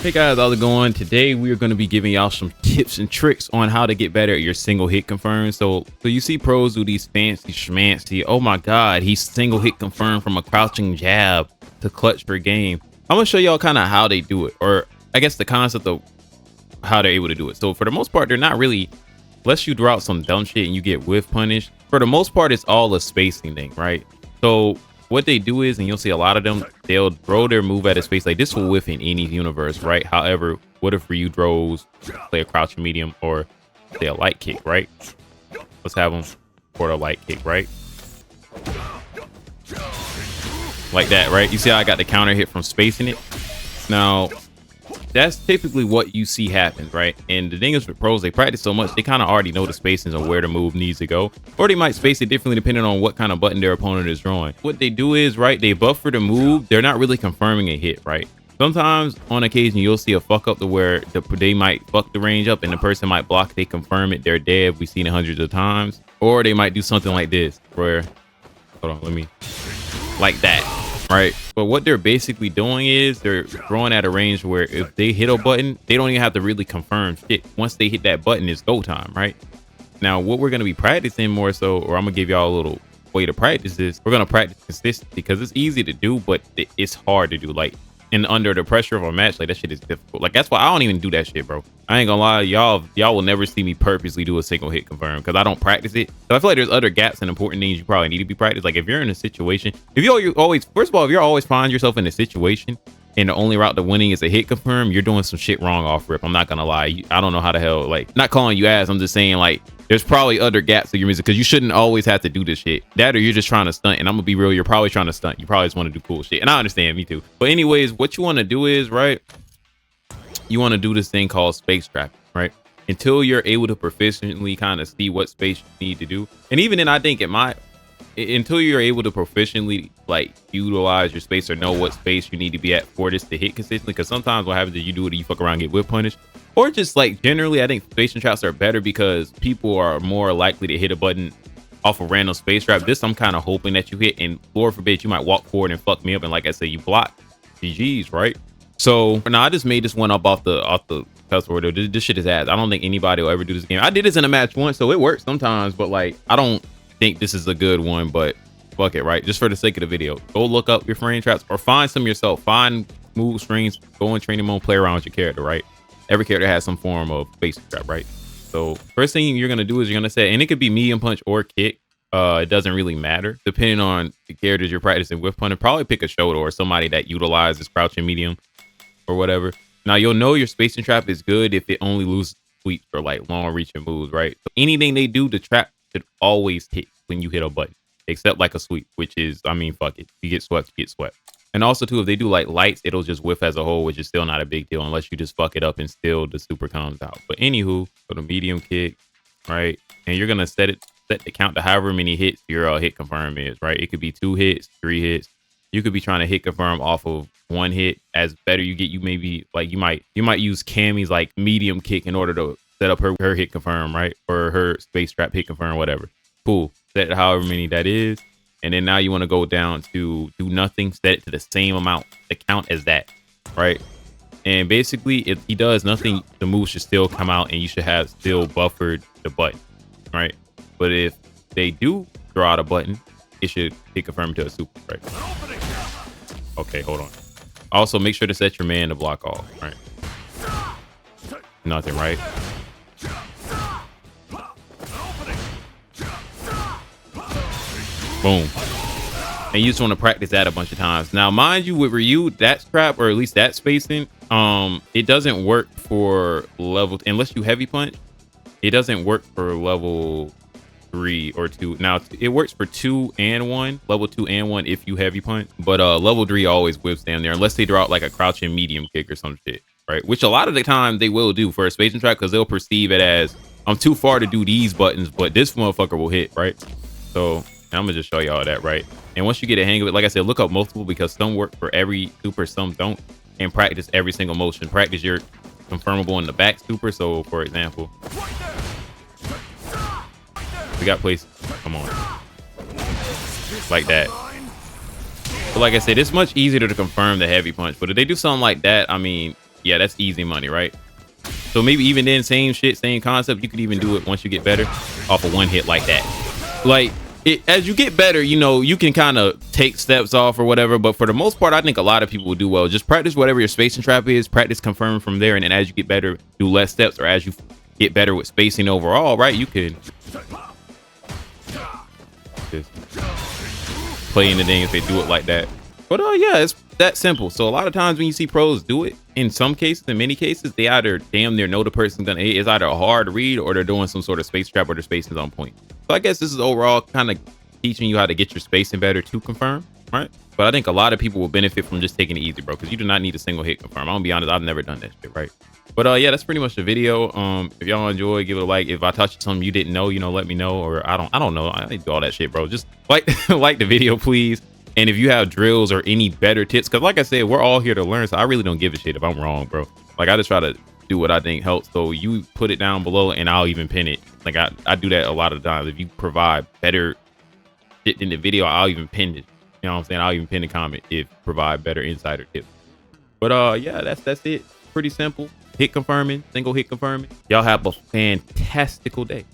Hey guys, how's it going? Today we are going to be giving y'all some tips and tricks on how to get better at your single hit confirm. So you see pros do these fancy schmancy, oh my god, he's single hit confirmed from a crouching jab to clutch for game. I'm gonna show y'all kind of how they do it, or I guess the concept of how they're able to do it. So for the most part, they're not really, unless you draw out some dumb shit and you get whiff punished. For the most part, it's all a spacing thing, right? So what they do is, and you'll see a lot of them, they'll throw their move at a space. Like this will whiff in any universe, right? However, what if Ryu throws, play a crouching medium or say a light kick, right? Let's have them for a light kick, right? Like that, right? You see how I got the counter hit from spacing it? Now, that's typically what you see happen, right? And the thing is with pros, they practice so much, they kind of already know the spacings and where the move needs to go. Or they might space it differently depending on what kind of button their opponent is drawing. What they do is, right, they buffer the move. They're not really confirming a hit, right? Sometimes on occasion, you'll see a fuck up to where they might fuck the range up and the person might block, they confirm it, they're dead. We've seen it hundreds of times. Or they might do something like this, where, hold on, let me, like that. Right, but what they're basically doing is they're throwing at a range where if they hit a button, they don't even have to really confirm shit. Once they hit that button, it's go time, right? Now, what we're going to be practicing more so, or I'm gonna give y'all a little way to practice this. We're going to practice consistency because it's easy to do, but it's hard to do. Like, and under the pressure of a match, like that shit is difficult. Like that's why I don't even do that shit, bro. I ain't gonna lie, y'all will never see me purposely do a single hit confirm because I don't practice it. So I feel like there's other gaps and important things you probably need to be practiced. Like if you're in a situation, if you always, first of all, if you're always find yourself in a situation and the only route to winning is a hit confirm, you're doing some shit wrong off rip. I'm not gonna lie. I don't know how the hell, like, not calling you ass. I'm just saying, like, there's probably other gaps in your music because you shouldn't always have to do this shit. That or you're just trying to stunt. And I'm gonna be real, you're probably trying to stunt. You probably just want to do cool shit. And I understand, me too. But anyways, what you want to do is, right, you want to do this thing called space trap, right? Until you're able to proficiently kind of see what space you need to do. And even then, I think until you're able to proficiently like utilize your space or know what space you need to be at for this to hit consistently, because sometimes what happens is you do it and you fuck around and get whip punished, or just like generally I think spacing traps are better because people are more likely to hit a button off a random space trap. This I'm kind of hoping that you hit, and Lord forbid you might walk forward and fuck me up, and like I said, you block. GG's, right? So now I just made this one up off the customer. This shit is ass. I don't think anybody will ever do this game. I did this in a match once, so it works sometimes, but like I don't think this is a good one, but fuck it, right? Just for the sake of the video, go look up your frame traps or find some yourself. Find move strings, go in training mode, play around with your character, right? Every character has some form of basic trap, right? So first thing you're gonna do is you're gonna set, and it could be medium punch or kick. It doesn't really matter depending on the characters you're practicing with. Punch, probably pick a shoulder or somebody that utilizes crouching medium or whatever. Now you'll know your spacing trap is good if it only loses sweeps or like long reaching moves, right? So anything they do, the trap should always hit when you hit a button, except like a sweep, which is, I mean, fuck it. You get swept, you get swept. And also too, if they do like lights, it'll just whiff as a whole, which is still not a big deal unless you just fuck it up and still the super comes out. But anywho, for the medium kick, right? And you're gonna set the count to however many hits your hit confirm is, right? It could be 2 hits, 3 hits. You could be trying to hit confirm off of 1 hit. As better you get, you maybe like you might use Cammy's like medium kick in order to set up her hit confirm, right? Or her space trap hit confirm, whatever. Cool. Set however many that is. And then now you want to go down to do nothing, set it to the same amount to count as that, right? And basically, if he does nothing, the move should still come out and you should have still buffered the button, right? But if they do draw out a button, it should hit confirm to a super, right? Okay, hold on. Also, make sure to set your man to block off, right? Nothing, right? Boom. And you just want to practice that a bunch of times. Now, mind you, with Ryu, that trap, or at least that spacing, it doesn't work for level, unless you heavy punch. It doesn't work for level 3 or 2. Now, it works for 2 and 1, level 2 and 1 if you heavy punch. But level 3 always whips down there, unless they draw out like a crouching medium kick or some shit, right? Which a lot of the time they will do for a spacing trap because they'll perceive it as, I'm too far to do these buttons, but this motherfucker will hit, right? So I'm gonna just show y'all that, right? And once you get a hang of it, like I said, look up multiple because some work for every super, some don't, and practice every single motion. Practice your confirmable in the back super. So for example, we got places, come on, like that. But like I said, it's much easier to confirm the heavy punch, but if they do something like that, I mean, Yeah, that's easy money, right? So maybe even then, same shit, same concept. You could even do it once you get better off of one hit like that. Like as you get better, you know, you can kind of take steps off or whatever. But for the most part, I think a lot of people will do well. Just practice whatever your spacing trap is, practice confirm from there. And then as you get better, do less steps, or as you get better with spacing overall, right? You can just play in the thing if they do it like that. But yeah, it's that simple. So a lot of times when you see pros do it, in some cases, in many cases, they either damn near know the person's gonna hit. It's either a hard read or they're doing some sort of space trap or their spacing's on point. So I guess this is overall kind of teaching you how to get your spacing better to confirm, right? But I think a lot of people will benefit from just taking it easy, bro, because you do not need a single hit confirm. I'm gonna be honest, I've never done that shit, right? But yeah, that's pretty much the video. If y'all enjoy, give it a like. If I touched something you didn't know, you know, let me know. Or I don't know. I do all that shit, bro. Just like like the video, please. And if you have drills or any better tips, because like I said, we're all here to learn. So I really don't give a shit if I'm wrong, bro. Like I just try to do what I think helps. So you put it down below and I'll even pin it. Like I do that a lot of times. If you provide better shit in the video, I'll even pin it. You know what I'm saying? I'll even pin a comment if provide better insider tips. But yeah, that's it. Pretty simple. Hit confirming, single hit confirming. Y'all have a fantastical day.